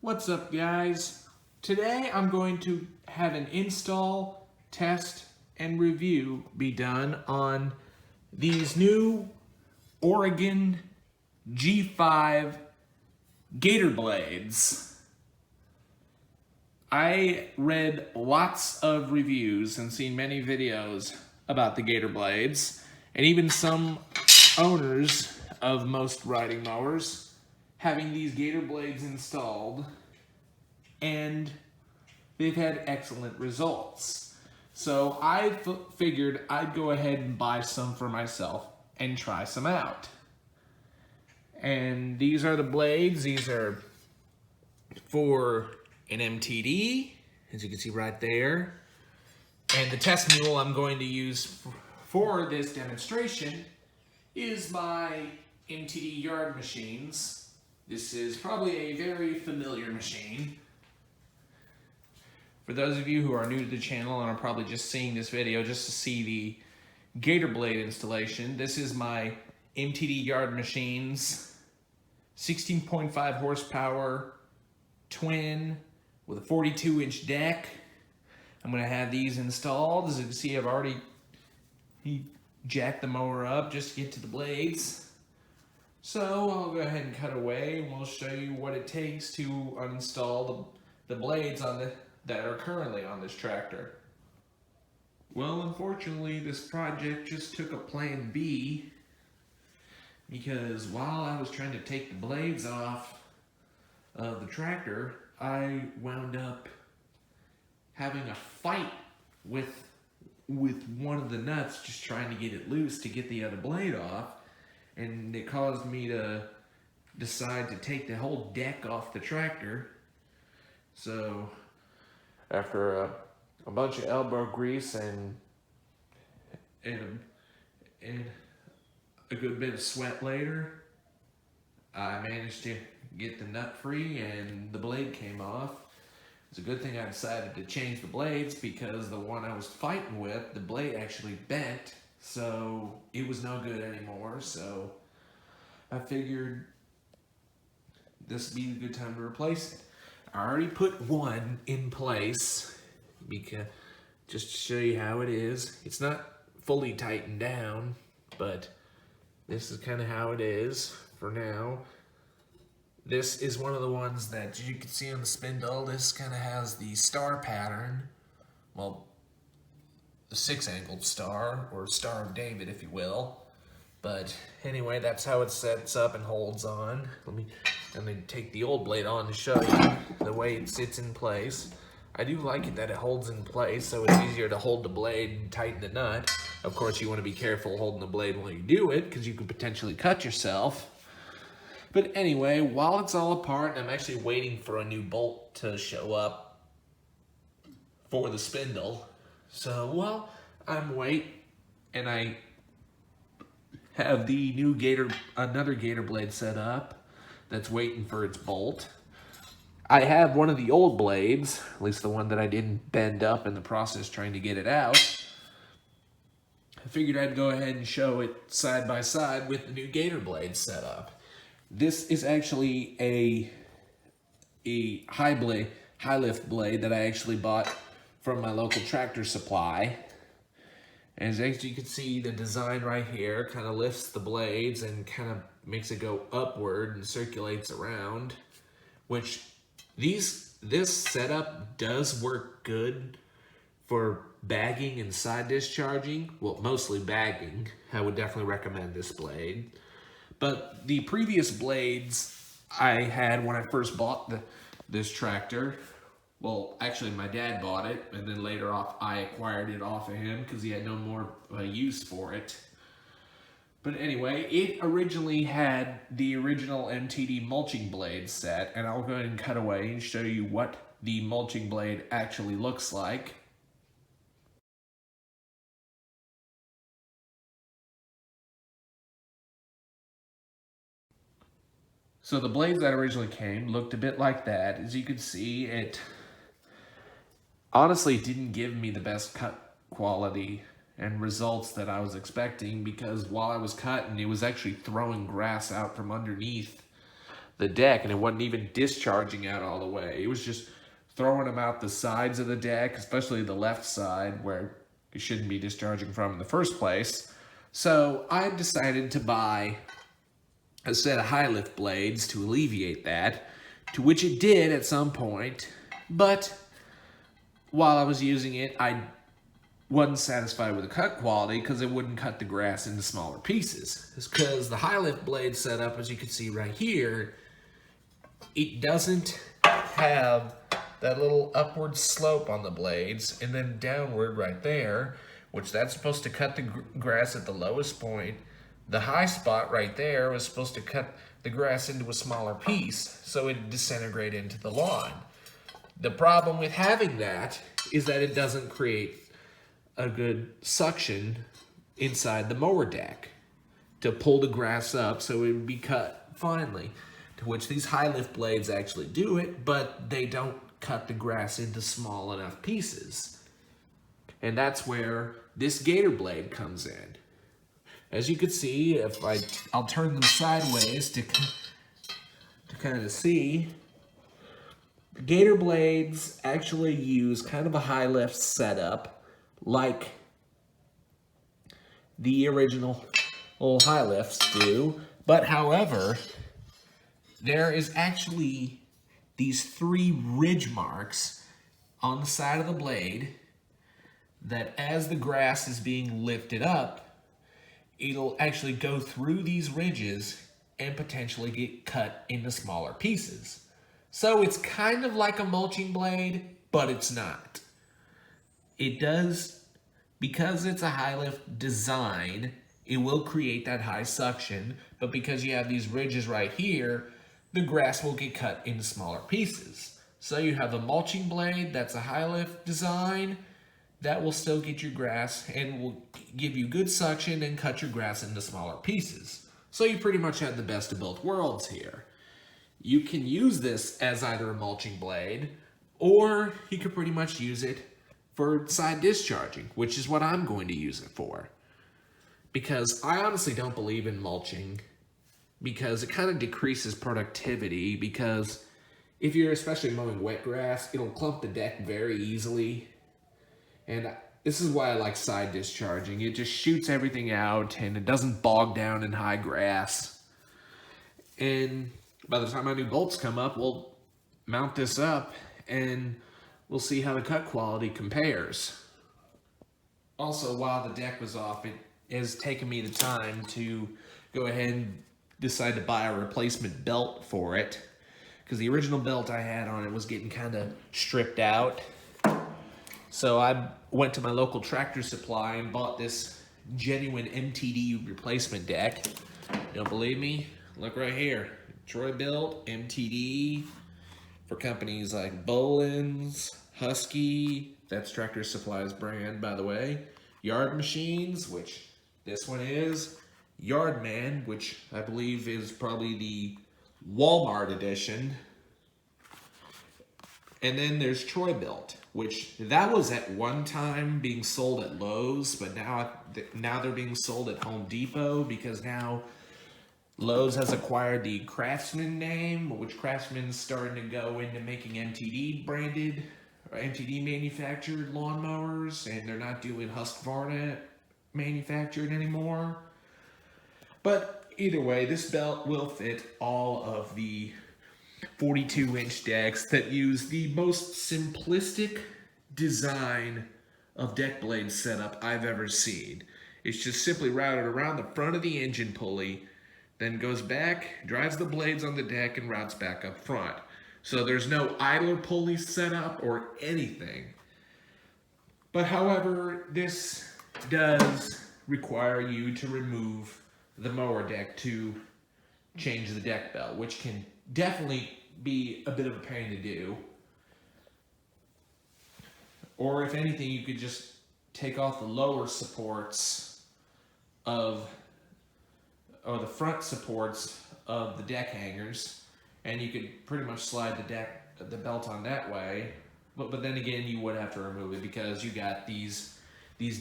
What's up, guys? Today I'm going to have an install, test, and review be done on these new Oregon G5 Gator blades. I read lots of reviews and seen many videos about the Gator blades, and even some owners of most riding mowers having these Gator blades installed, and they've had excellent results. So I figured I'd go ahead and buy some for myself and try some out. And these are the blades. These are for an MTD, as you can see right there. And the test mule I'm going to use for this demonstration is my MTD yard machines. This is probably a very familiar machine. For those of you who are new to the channel and are probably just seeing this video just to see the Gator blade installation, this is my MTD yard machines, 16.5 horsepower, twin with a 42-inch deck. I'm going to have these installed. As you can see, I've already jacked the mower up just to get to the blades. So I'll go ahead and cut away, and we'll show you what it takes to uninstall the blades that are currently on this tractor. Well, unfortunately, this project just took a plan B, because while I was trying to take the blades off of the tractor, I wound up having a fight with one of the nuts, just trying to get it loose to get the other blade off. And it caused me to decide to take the whole deck off the tractor. So after a bunch of elbow grease and a good bit of sweat later, I managed to get the nut free and the blade came off. It's a good thing I decided to change the blades, because the one I was fighting with, the blade actually bent, so it was no good anymore. So I figured this would be a good time to replace it. I already put one in place, because just to show you how it is. It's not fully tightened down, but this is kind of how it is for now. This is one of the ones that you can see on the spindle. This kind of has the star pattern. Well, the 6-angled star, or Star of David, if you will. But anyway, that's how it sets up and holds on. Let me take the old blade on to show you the way it sits in place. I do like it that it holds in place, so it's easier to hold the blade and tighten the nut. Of course, you want to be careful holding the blade while you do it, because you could potentially cut yourself. But anyway, while it's all apart, I'm actually waiting for a new bolt to show up for the spindle. So while I'm waiting, and I have the new another Gator blade set up that's waiting for its bolt, I have one of the old blades, at least the one that I didn't bend up in the process trying to get it out. I figured I'd go ahead and show it side by side with the new Gator blade set up. This is actually a high lift blade that I actually bought from my local tractor supply. And as you can see, the design right here kind of lifts the blades and kind of makes it go upward and circulates around, which this setup does work good for bagging and side discharging. Well, mostly bagging. I would definitely recommend this blade. But the previous blades I had when I first bought this tractor, well, actually my dad bought it, and then later I acquired it off of him because he had no more use for it. But anyway, it originally had the original MTD mulching blade set, and I'll go ahead and cut away and show you what the mulching blade actually looks like. So the blades that originally came looked a bit like that. As you can see, it honestly didn't give me the best cut quality and results that I was expecting, because while I was cutting, it was actually throwing grass out from underneath the deck, and it wasn't even discharging out all the way. It was just throwing them out the sides of the deck, especially the left side where it shouldn't be discharging from in the first place. So I decided to buy a set of high lift blades to alleviate that, to which it did at some point, but while I was using it, I wasn't satisfied with the cut quality because it wouldn't cut the grass into smaller pieces. It's because the high lift blade setup, as you can see right here, it doesn't have that little upward slope on the blades and then downward right there, which that's supposed to cut the grass at the lowest point. The high spot right there was supposed to cut the grass into a smaller piece so it disintegrate into the lawn. The problem with having that is that it doesn't create a good suction inside the mower deck to pull the grass up so it would be cut finely, to which these high lift blades actually do it, but they don't cut the grass into small enough pieces. And that's where this Gator blade comes in. As you can see, if I'll turn them sideways to kind of see, Gator blades actually use kind of a high lift setup like the original old high lifts do, but however, there is actually these 3 ridge marks on the side of the blade that as the grass is being lifted up, it'll actually go through these ridges and potentially get cut into smaller pieces. So it's kind of like a mulching blade, but it's not. It does, because it's a high lift design, it will create that high suction, but because you have these ridges right here, the grass will get cut into smaller pieces. So you have a mulching blade that's a high lift design, that will still get your grass and will give you good suction and cut your grass into smaller pieces. So you pretty much have the best of both worlds here. You can use this as either a mulching blade, or you could pretty much use it for side discharging, which is what I'm going to use it for. Because I honestly don't believe in mulching, because it kind of decreases productivity, because if you're especially mowing wet grass, it'll clump the deck very easily. And this is why I like side discharging. It just shoots everything out and it doesn't bog down in high grass. And by the time my new bolts come up, we'll mount this up and we'll see how the cut quality compares. Also, while the deck was off, it has taken me the time to go ahead and decide to buy a replacement belt for it, because the original belt I had on it was getting kind of stripped out. So I went to my local Tractor Supply and bought this genuine MTD replacement deck. You don't believe me? Look right here. Troy built MTD for companies like Boland's, Husky, that's Tractor Supply's brand, by the way. Yard Machines, which this one is. Yardman, which I believe is probably the Walmart edition. And then there's Troy Built, which that was at one time being sold at Lowe's, but now they're being sold at Home Depot, because now Lowe's has acquired the Craftsman name, which Craftsman's starting to go into making MTD branded or MTD manufactured lawnmowers, and they're not doing Husqvarna manufactured anymore. But either way, this belt will fit all of the 42-inch decks that use the most simplistic design of deck blade setup I've ever seen. It's just simply routed around the front of the engine pulley, then goes back, drives the blades on the deck, and routes back up front. So there's no idler pulley set up or anything. But however, this does require you to remove the mower deck to change the deck belt, which can definitely be a bit of a pain to do. Or if anything, you could just take off the lower supports or the front supports of the deck hangers, and you could pretty much slide the belt on that way. But then again, you would have to remove it because you got these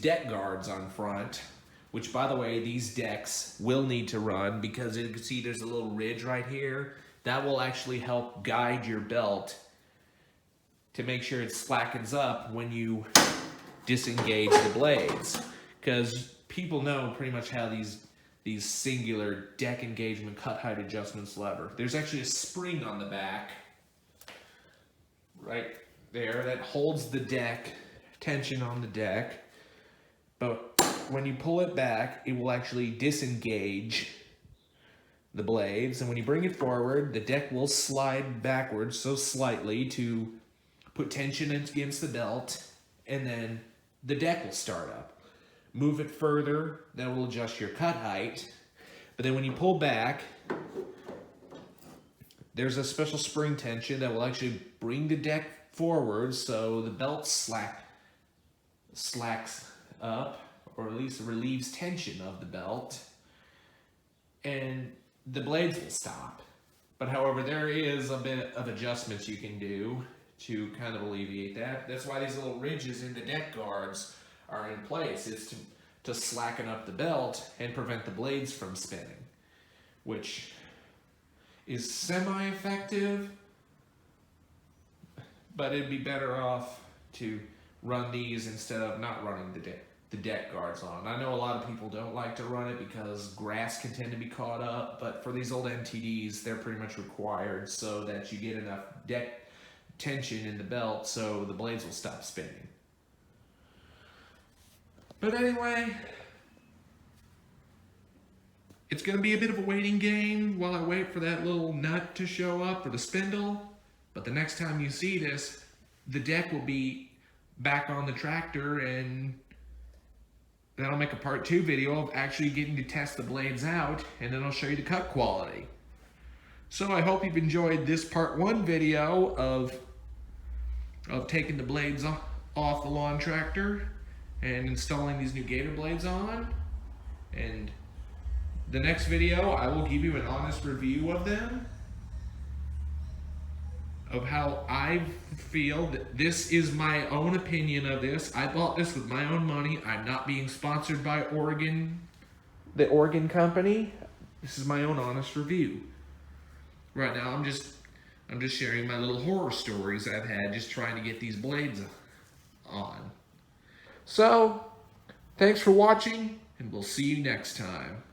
deck guards on front, which, by the way, these decks will need to run, because you can see there's a little ridge right here. That will actually help guide your belt to make sure it slackens up when you disengage the blades. Because people know pretty much how these singular deck engagement cut height adjustments lever. There's actually a spring on the back right there that holds the deck, tension on the deck. But when you pull it back, it will actually disengage the blades. And when you bring it forward, the deck will slide backwards so slightly to put tension against the belt, and then the deck will start up. Move it further, that will adjust your cut height. But then when you pull back, there's a special spring tension that will actually bring the deck forward so the belt slacks up, or at least relieves tension of the belt, and the blades will stop. But however, there is a bit of adjustments you can do to kind of alleviate that. That's why these little ridges in the deck guards are in place. It's to slacken up the belt and prevent the blades from spinning, which is semi-effective, but it'd be better off to run these instead of not running the deck guards on. I know a lot of people don't like to run it because grass can tend to be caught up, but for these old MTDs, they're pretty much required so that you get enough deck tension in the belt so the blades will stop spinning. But anyway, it's going to be a bit of a waiting game while I wait for that little nut to show up, or the spindle. But the next time you see this, the deck will be back on the tractor, and then I'll make a part 2 video of actually getting to test the blades out, and then I'll show you the cut quality. So I hope you've enjoyed this part 1 video of taking the blades off the lawn tractor and installing these new Gator blades on. And the next video, I will give you an honest review of them, of how I feel. That this is my own opinion of this. I bought this with my own money. I'm not being sponsored by the Oregon company. This is my own honest review. Right now, I'm just sharing my little horror stories I've had just trying to get these blades on. So, thanks for watching, and we'll see you next time.